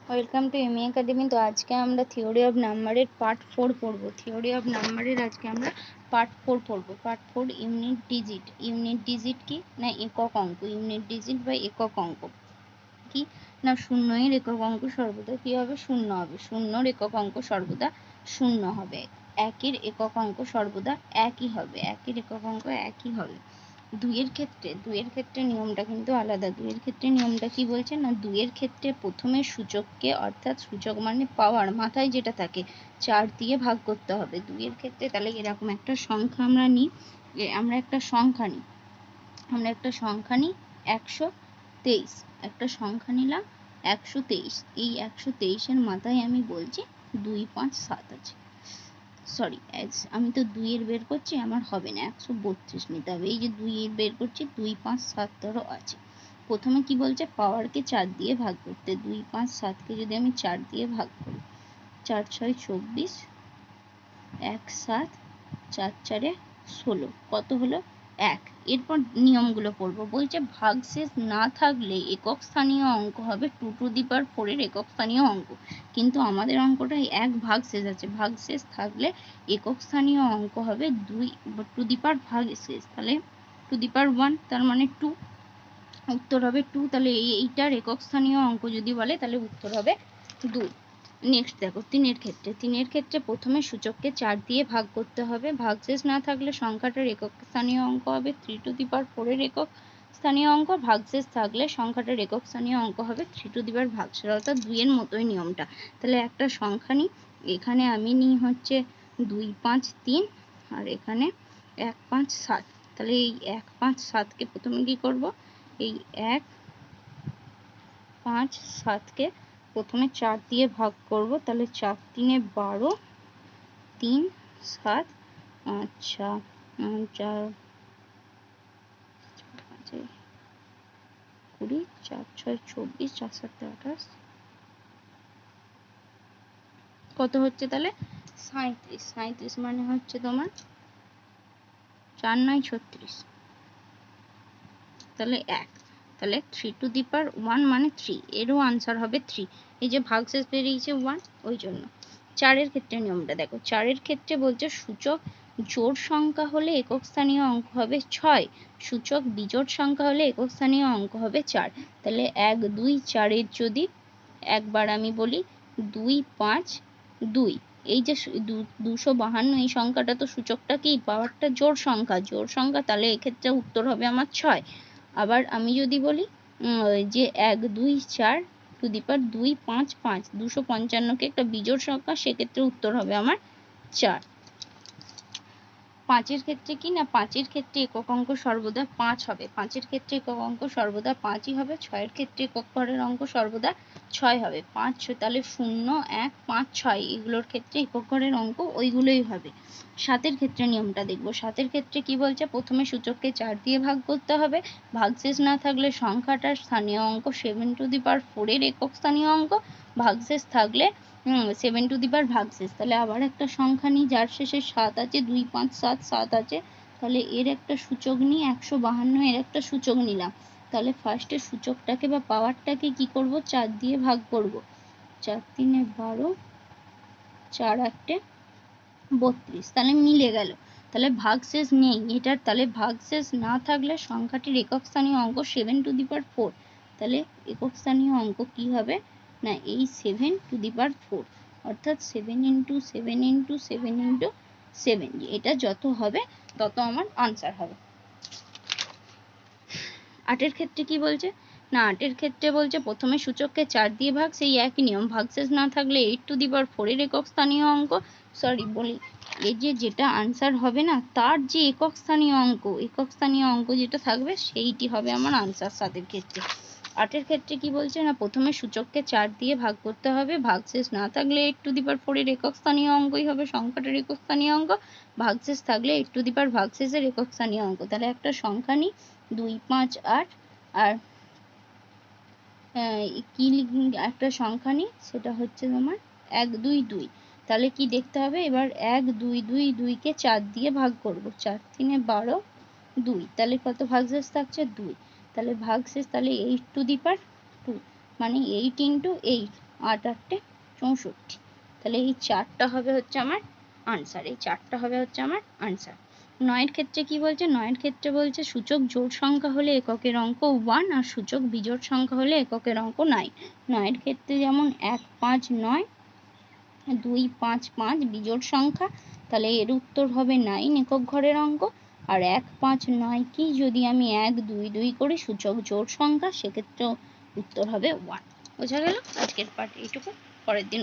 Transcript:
Welcome to ME academy. তো আজকে আমরা থিওরি অফ নাম্বারের পার্ট 4 পড়ব। থিওরি অফ নাম্বারের আজকে আমরা পার্ট 4 পড়ব। Part 4 unit digit. Unit digit কি না একক অঙ্ক। ইউনিট ডিজিট বা একক অঙ্ক কি না শূন্যের একক অঙ্ক সর্বদা কি হবে? শূন্য হবে। শূন্যর একক অঙ্ক সর্বদা শূন্য হবে। একের একক অঙ্ক সর্বদা একই হবে। একের একক অঙ্ক একই হবে। দুইয়ের ক্ষেত্রে নিয়মটা কিন্তু আলাদা। দুইয়ের ক্ষেত্রে নিয়মটা কি বলছে না, দুইয়ের ক্ষেত্রে প্রথমে সূচককে, অর্থাৎ সূচক মানে পাওয়ার, মাথায় যেটা থাকে 4 দিয়ে ভাগ করতে হবে দুইয়ের ক্ষেত্রে। তাহলে এরকম একটা সংখ্যা আমরা নিই, আমরা একটা সংখ্যা নিই 123। একটা সংখ্যা নিলাম 123। এই 123-এর মাথায় আমি বলছি 2, 5, 7 আছে। সরি, আমি তো 2 এর বের করছি, আমার হবে না, 132 নিতে হবে। এই যে 2 এর বের করছি, 2, 5, 7 ধরো আছে। প্রথমে কি বলছে? পাওয়ারকে 4 দিয়ে ভাগ করতে। 2, 5, 7কে যদি আমি 4 দিয়ে ভাগ করি, 4, 6, 24, 1, 7, 4, 4, 16, কত হলো? 1। এরপর নিয়মগুলো পড়বো। বলছে ভাগশেষ না থাকলে একক স্থানীয় অঙ্ক হবে 2 টু দি পাওয়ার 4 এর একক স্থানীয় অঙ্ক। কিন্তু আমাদের অঙ্কটায় এক ভাগশেষ আছে। ভাগশেষ থাকলে একক স্থানীয় অঙ্ক হবে 2 টু দি পাওয়ার ভাগশেষ। তাহলে টু দি পাওয়ার 1, তার মানে 2। উত্তর হবে 2। তাহলে এইটার একক স্থানীয় অঙ্ক যদি বলে তাহলে উত্তর হবে 2। নেক্সট দেখো, তিনের ক্ষেত্রে প্রথমে সূচককে 4 দিয়ে ভাগ করতে হবে। ভাগশেষ না থাকলে সংখ্যাটার একক স্থানীয় অঙ্ক হবে 3 টু দি পাওয়ার 4 এর একক স্থানীয় অঙ্ক। ভাগশেষ থাকলে সংখ্যাটার একক স্থানীয় অঙ্ক হবে 3 টু দি পাওয়ার ভাগশেষ, অর্থাৎ 2 এর মতোই নিয়মটা। তাহলে একটা সংখ্যা নিই, এখানে আমি নিই হচ্ছে 2, 5, 3, আর এখানে 1, 5, 7। তাহলে এই 1, 5, 7কে প্রথমে কি করব? এই 1, 5, 7কে প্রথমে 4 দিয়ে ভাগ করব। তাহলে 4, 3, 12, 3, 7, আচ্ছা 4, 20, 4, 6, 24, 4, 7, 28, কত হচ্ছে? তাহলে 37। 37 মানে হচ্ছে তোমার 4, 9, 36, তাহলে 1। তাহলে 3 টু দি পাওয়ার 1 মানে 3, এরও আনসার হবে 3। এই যে ভাগশেষ বেরিয়েছে 1, ওই জন্য। 4-এর ক্ষেত্রে নিয়মটা দেখো। 4-এর ক্ষেত্রে বলছে সূচক জোড় সংখ্যা হলে একক স্থানীয় অঙ্ক হবে 6, সূচক বিজোড় সংখ্যা হলে একক স্থানীয় অঙ্ক হবে 4। তাহলে 1, 2, 4-এর যদি একবার আমি বলি 2, 5, 2, এই যে 252, এই সংখ্যাটা তো সূচকটা কি, পাওয়ারটা জোড় সংখ্যা, তাহলে এক্ষেত্রে উত্তর হবে আমার 6। আবার আমি যদি বলি যে 1, 2, 4 টু দি পাওয়ার 2, 5, 5, 255কে একটা বিজোড় সংখ্যা, সেক্ষেত্রে উত্তর হবে আমার 4। 5-এর ক্ষেত্রে কি না, 5-এর ক্ষেত্রে একক অঙ্ক সর্বদা 5 হবে। 5-এর ক্ষেত্রে একক অঙ্ক সর্বদা 5ই হবে। 6-এর ক্ষেত্রে একক ঘরের অঙ্ক সর্বদা 6 হবে। 5, তাহলে 0, 1, 5, 6 এগুলোর ক্ষেত্রে একক ঘরের অঙ্ক ওইগুলোই হবে। 7-এর ক্ষেত্রে নিয়মটা দেখবো। 7-এর ক্ষেত্রে কি বলছে? প্রথমে সূচককে 4 দিয়ে ভাগ করতে হবে। ভাগশেষ না থাকলে সংখ্যাটার স্থানীয় অঙ্ক 7 টু দি পাওয়ার 4 এর একক স্থানীয় অঙ্ক। ভাগশেষ থাকলে 7 টু দি পাওয়ার ভাগশেষ। তাহলে আবার একটা সংখ্যা নিই যার শেষে 7 আছে, 2, 5, 7, 7 আছে। তাহলে এর একটা সূচক নিই 152, এর একটা সূচক নিলাম। তাহলে ফার্স্টে সূচকটাকে বা পাওয়ারটাকে কি করব? 4 দিয়ে ভাগ করব। 4, 3, 12, 4, 8, 32। তাহলে মিলে গেল। তাহলে ভাগশেষ নেই এটার। তাহলে ভাগশেষ না থাকলে সংখ্যাটির একক স্থানীয় অঙ্ক 7 টু দি পাওয়ার 4। তাহলে একক স্থানীয় অঙ্ক কি হবে না, এই 7 টু দি পাওয়ার 4, অর্থাৎ 7 × 7 × 7 × 7। এটা যত হবে তত আমার আনসার হবে। 8-এর ক্ষেত্রে কি বলছে না, 8-এর ক্ষেত্রে বলছে প্রথমে সূচককে 4 দিয়ে ভাগ, সেই একই নিয়ম। ভাগশেষ না থাকলে 8 টু দি পাওয়ার 4 এর একক স্থানীয় অঙ্ক, সরি বলি, এই যে যেটা আনসার হবে না, তার যে একক স্থানীয় অঙ্ক যেটা থাকবে সেইটি হবে আমার আনসার 7-এর ক্ষেত্রে। 8-এর ক্ষেত্রে কি বলছে না, প্রথমে সূচককে 4 দিয়ে ভাগ করতে হবে। ভাগশেষ না থাকলে 8 টু দি পাওয়ার 4 এর একক স্থানীয় অঙ্কই হবে সংখ্যাটার একক স্থানীয় অঙ্ক। ভাগশেষ থাকলে 8 টু দি পাওয়ার ভাগশেষের একক স্থানীয় অঙ্ক। তাহলে একটা সংখ্যা নিই 2, 5, 8, আর কি একটা সংখ্যা নিই, সেটা হচ্ছে তোমার 1, 2, 2। তাহলে কি দেখতে হবে এবার? 1, 2, 2, 2কে 4 দিয়ে ভাগ করব। 4, 3, 12, 2। তাহলে কত ভাগশেষ থাকছে? 2। তাহলে ভাগশেষ, তাহলে 8 টু দি পাওয়ার 2 মানে 8 × 8, 8 8 64। তাহলে এই 4টা হবে হচ্ছে আমার আনসার, এই 4টা হবে হচ্ছে আমার আনসার। 9 ক্ষেত্রে কি বলছে? 9 ক্ষেত্রে বলছে সূচক জোড় সংখ্যা হলে এককের অঙ্ক 1 আর সূচক বিজোড় সংখ্যা হলে এককের অঙ্ক 9। 9 ক্ষেত্রে যেমন 1 5 9, 2 5 5 বিজোড় সংখ্যা, তাহলে এর উত্তর হবে 9 একক ঘরের অঙ্ক। আর 1 5 9 কি যদি আমি 1 2 2 করি সূচক জোড় সংখ্যা, সেক্ষেত্রেও উত্তর হবে 1। বোঝা গেল? আজকের পাঠ এইটুকু, পরের দিন